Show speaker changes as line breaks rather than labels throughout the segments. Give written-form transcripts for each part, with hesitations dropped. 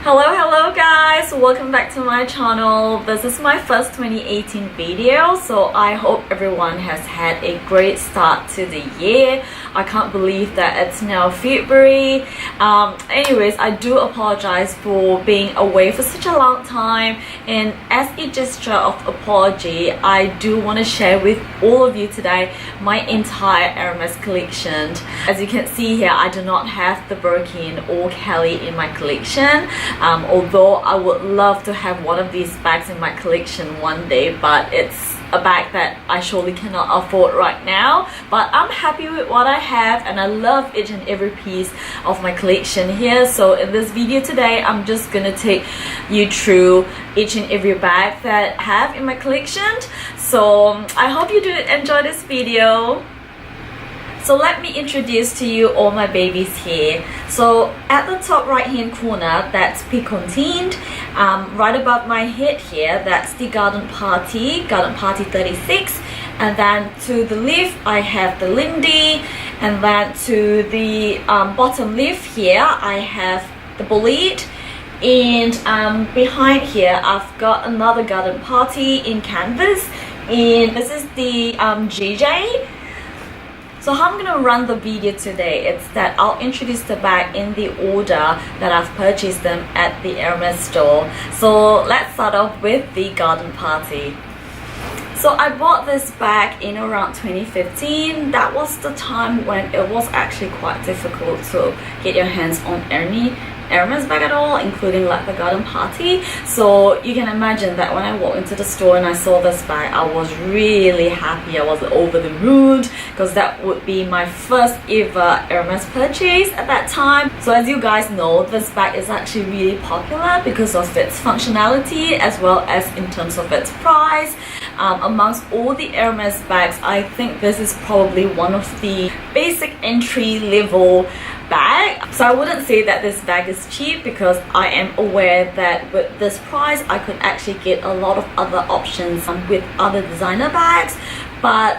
Hello guys, welcome back to my channel. This is my first 2018 video, so I hope everyone has had a great start to the year. I can't believe that it's now February. Anyways, I do apologize for being away for such a long time, and as a gesture of apology, I do want to share with all of you today my entire Hermes collection. As you can see here, I do not have the Birkin or Kelly in my collection. Although I would love to have one of these bags in my collection one day, but it's a bag that I surely cannot afford right now. But I'm happy with what I have, and I love each and every piece of my collection here. So in this video today, I'm just gonna take you through each and every bag that I have in my collection. So I hope you do enjoy this video. So let me introduce to you all my babies here. So at the top right hand corner, that's Picontin. Right above my head here, that's the Garden Party 36. And then to the left, I have the Lindy. And then to the bottom left here, I have the Bullet. And behind here, I've got another Garden Party in canvas. And this is the JJ. So how I'm gonna run the video today, it's that I'll introduce the bag in the order that I've purchased them at the Hermes store. So let's start off with the Garden Party. So I bought this bag in around 2015. That was the time when it was actually quite difficult to get your hands on Hermes bag at all, including like the Garden Party. So you can imagine that when I walked into the store and I saw this bag, I was really happy. I was over the moon because that would be my first ever Hermes purchase at that time. So as you guys know, this bag is actually really popular because of its functionality as well as in terms of its price. Amongst all the Hermes bags, I think this is probably one of the basic entry level bag. So I wouldn't say that this bag is cheap because I am aware that with this price I could actually get a lot of other options with other designer bags, but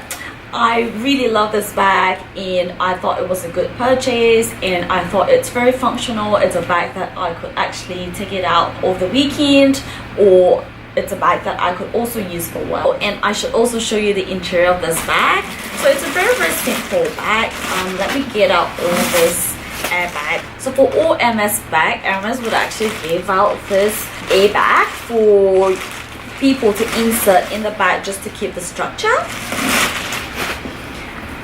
I really love this bag and I thought it was a good purchase, and I thought it's very functional. It's a bag that I could actually take it out over the weekend, or it's a bag that I could also use for well. And I should also show you the interior of this bag. So it's a very simple bag. Let me get out all this airbag. So for all Hermes bag, Hermes would actually give out this airbag for people to insert in the bag just to keep the structure.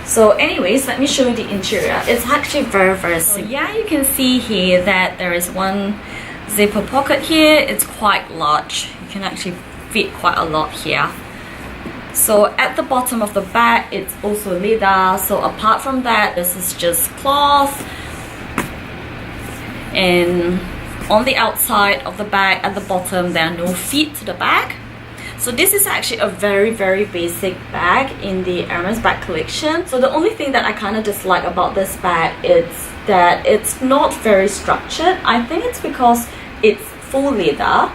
So anyways, let me show you the interior. It's actually very simple. So yeah, you can see here that there is one zipper pocket here. It's quite large. You can actually fit quite a lot here. So at the bottom of the bag, it's also leather. So apart from that, this is just cloth. And on the outside of the bag at the bottom, there are no feet to the bag. So this is actually a very basic bag in the Hermes bag collection. So the only thing that I kind of dislike about this bag is that it's not very structured. I think it's because it's full leather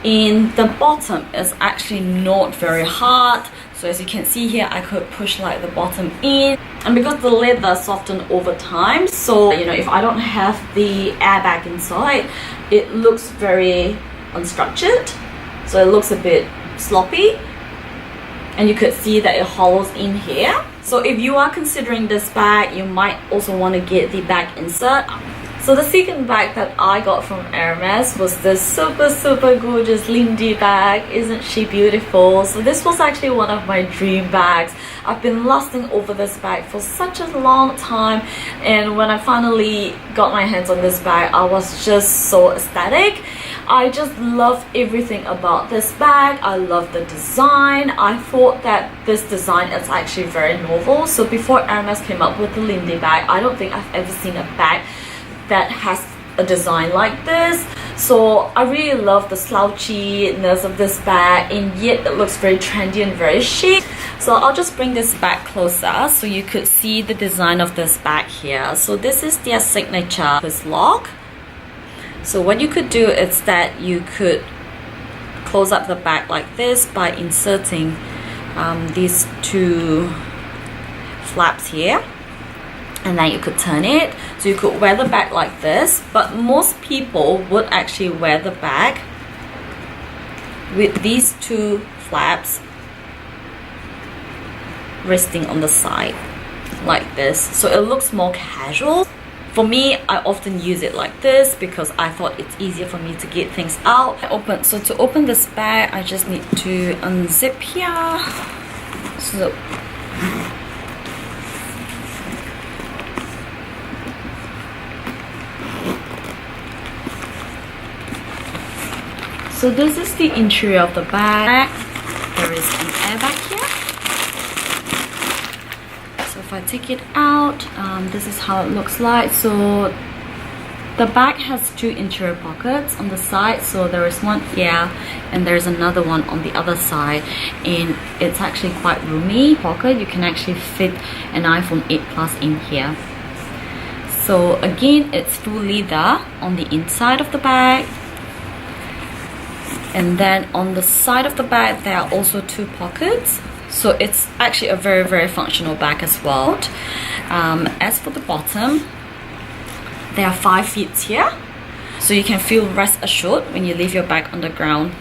and the bottom is actually not very hard. So as you can see here, I could push like the bottom in, and because the leather softened over time, so you know, if I don't have the airbag inside, it looks very unstructured, so it looks a bit sloppy, and you could see that it hollows in here. So if you are considering this bag, you might also want to get the bag insert. So the second bag that I got from Hermes was this super gorgeous Lindy bag. Isn't she beautiful? So this was actually one of my dream bags. I've been lusting over this bag for such a long time, and when I finally got my hands on this bag, I was just so ecstatic. I just love everything about this bag. I love the design. I thought that this design is actually very novel. So before Hermes came up with the Lindy bag, I don't think I've ever seen a bag that has a design like this. So I really love the slouchiness of this bag, and yet it looks very trendy and very chic. So I'll just bring this back closer so you could see the design of this bag here. So this is their signature, this lock. So what you could do is that you could close up the bag like this by inserting these two flaps here. and then you could turn it, so you could wear the bag like this. But most people would actually wear the bag with these two flaps resting on the side like this, so it looks more casual. For me, I often use it like this because I thought it's easier for me to get things out. So to open this bag, I just need to unzip here. So this is the interior of the bag. There is an airbag here. So if I take it out, this is how it looks like. So the bag has two interior pockets on the side. So there is one here and there's another one on the other side, and it's actually quite roomy pocket. You can actually fit an iPhone 8 Plus in here. So again, it's full leather on the inside of the bag. And then on the side of the bag, there are also two pockets. So it's actually a very, very functional bag as well. As for the bottom, there are 5 feet here. So you can feel rest assured when you leave your bag on the ground.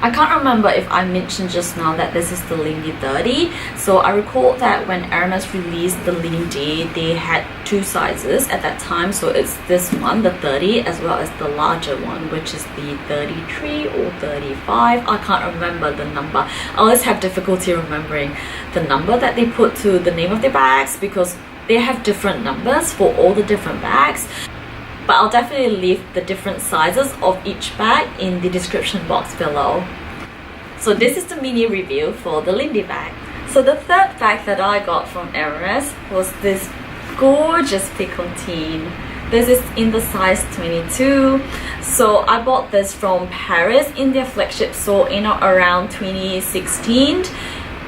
I can't remember if I mentioned just now that this is the Lindy 30. So I recall that when Hermes released the Lindy, they had 2 sizes at that time. So it's this one, the 30, as well as the larger one, which is the 33 or 35. I can't remember the number. I always have difficulty remembering the number that they put to the name of their bags because they have different numbers for all the different bags. But I'll definitely leave the different sizes of each bag in the description box below. So this is the mini review for the Lindy bag. So the third bag that I got from Hermes was this gorgeous Picontin. This is in the size 22. So I bought this from Paris in their flagship store in around 2016.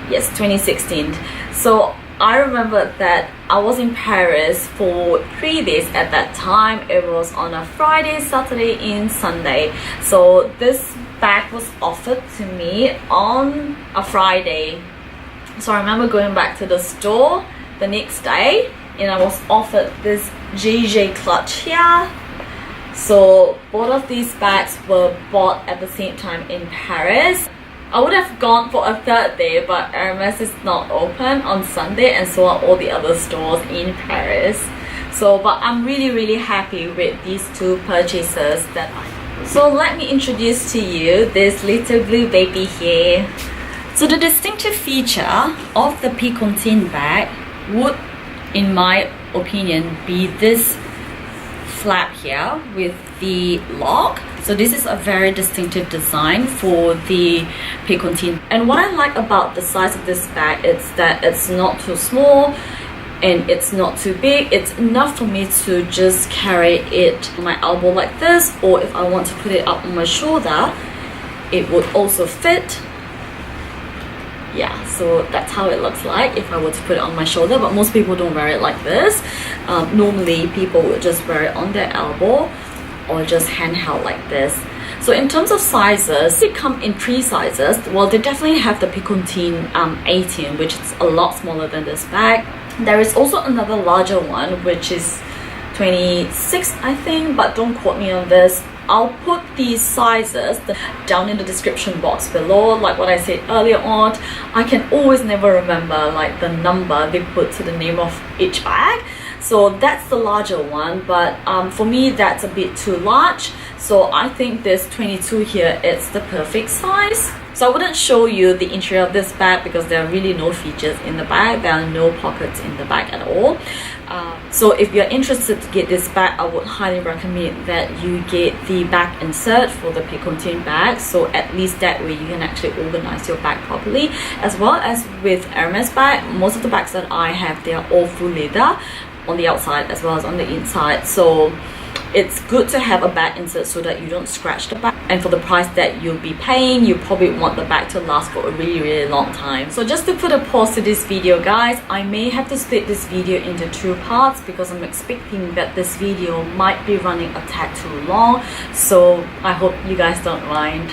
Yes, 2016. So I remember that I was in Paris for 3 days at that time. It was on a Friday, Saturday and Sunday. So this bag was offered to me on a Friday. So I remember going back to the store the next day and I was offered this JJ clutch here. So both of these bags were bought at the same time in Paris. I would have gone for a third day, but Hermes is not open on Sunday and so are all the other stores in Paris. So, but I'm really happy with these 2 purchases that I made. So let me introduce to you this little blue baby here. So the distinctive feature of the Picontin bag would, in my opinion, be this flap here with the lock. So this is a very distinctive design for the Picotin. And what I like about the size of this bag is that it's not too small and it's not too big. It's enough for me to just carry it on my elbow like this, or if I want to put it up on my shoulder, it would also fit. Yeah, so that's how it looks like if I were to put it on my shoulder, but most people don't wear it like this. Normally people would just wear it on their elbow or just handheld like this. So in terms of sizes, they come in 3 sizes. Well, they definitely have the Picontin 18, which is a lot smaller than this bag. There is also another larger one, which is 26, I think, but don't quote me on this. I'll put these sizes down in the description box below. Like what I said earlier on, I can always never remember like the number they put to the name of each bag. So that's the larger one, but for me that's a bit too large. So I think this 22 here is the perfect size. So I wouldn't show you the interior of this bag because there are really no features in the bag. There are no pockets in the bag at all. So if you're interested to get this bag, I would highly recommend that you get the back insert for the Picontin bag. So at least that way you can actually organize your bag properly. As well as with Hermes bag, most of the bags that I have, they are all full leather on the outside as well as on the inside. So it's good to have a bag insert so that you don't scratch the bag, and for the price that you'll be paying, you probably want the bag to last for a really long time. So just to put a pause to this video, guys, I may have to split this video into 2 parts because I'm expecting that this video might be running a tad too long, so I hope you guys don't mind.